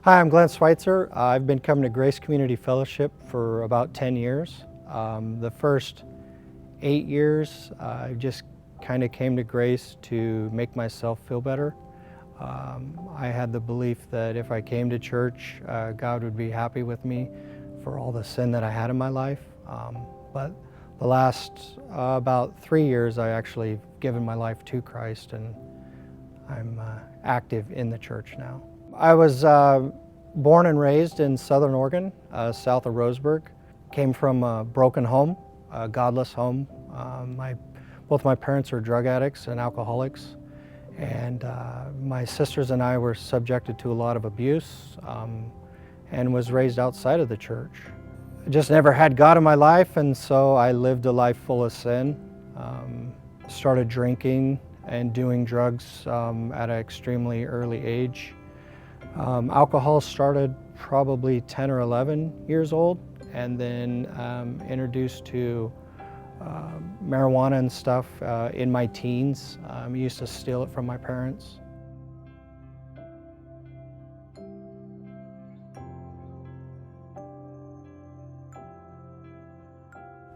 Hi, I'm Glenn Schweitzer. I've been coming to Grace Community Fellowship for about 10 years. The first 8 years, I just kind of came to Grace to make myself feel better. I had the belief that if I came to church, God would be happy with me for all the sin that I had in my life. But the last about 3 years, I actually given my life to Christ, and I'm active in the church now. I was born and raised in Southern Oregon, south of Roseburg. Came from a broken home, a godless home. Both my parents are drug addicts and alcoholics, and my sisters and I were subjected to a lot of abuse and was raised outside of the church. I just never had God in my life, and so I lived a life full of sin. Started drinking and doing drugs at an extremely early age. Alcohol started probably 10 or 11 years old, and then introduced to marijuana and stuff in my teens. I used to steal it from my parents.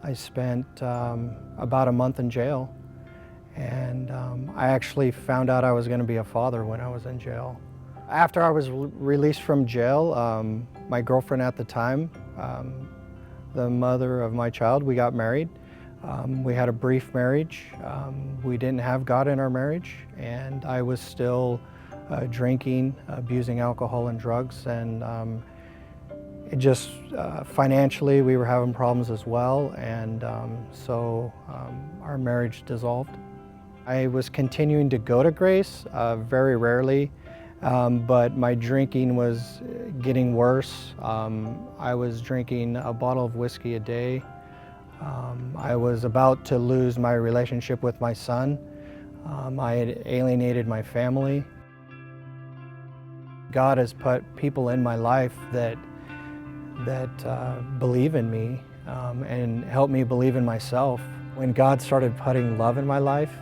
I spent about a month in jail, and I actually found out I was going to be a father when I was in jail. After I was released from jail, my girlfriend at the time, the mother of my child, we got married. We had a brief marriage. We didn't have God in our marriage, and I was still drinking, abusing alcohol and drugs, and it just financially we were having problems as well, and so our marriage dissolved. I was continuing to go to Grace, very rarely, but my drinking was getting worse. I was drinking a bottle of whiskey a day. I was about to lose my relationship with my son. I had alienated my family. God has put people in my life that believe in me and help me believe in myself. When God started putting love in my life,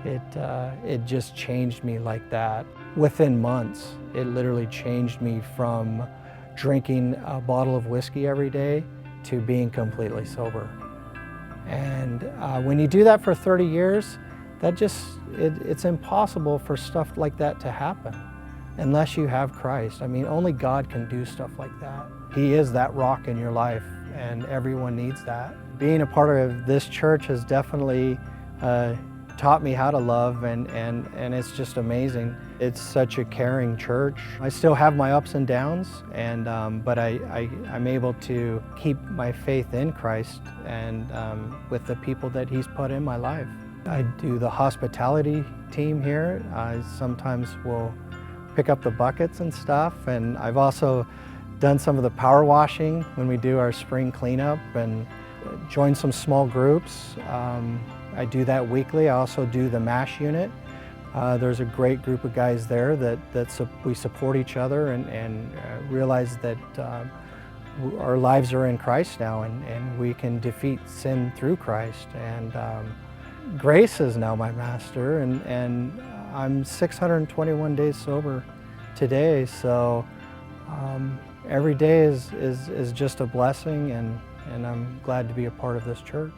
it just changed me like that. Within months, it literally changed me from drinking a bottle of whiskey every day to being completely sober. And when you do that for 30 years, it's impossible for stuff like that to happen unless you have Christ. I mean, only God can do stuff like that. He is that rock in your life, and everyone needs that. Being a part of this church has definitely taught me how to love, and it's just amazing. It's such a caring church. I still have my ups and downs, but I'm able to keep my faith in Christ and with the people that He's put in my life. I do the hospitality team here. I sometimes will pick up the buckets and stuff, and I've also done some of the power washing when we do our spring cleanup, and joined some small groups. I do that weekly. I also do the MASH unit. There's a great group of guys there that we support each other and realize that our lives are in Christ now, and we can defeat sin through Christ. And Grace is now my master, and I'm 621 days sober today, so every day is just a blessing, and I'm glad to be a part of this church.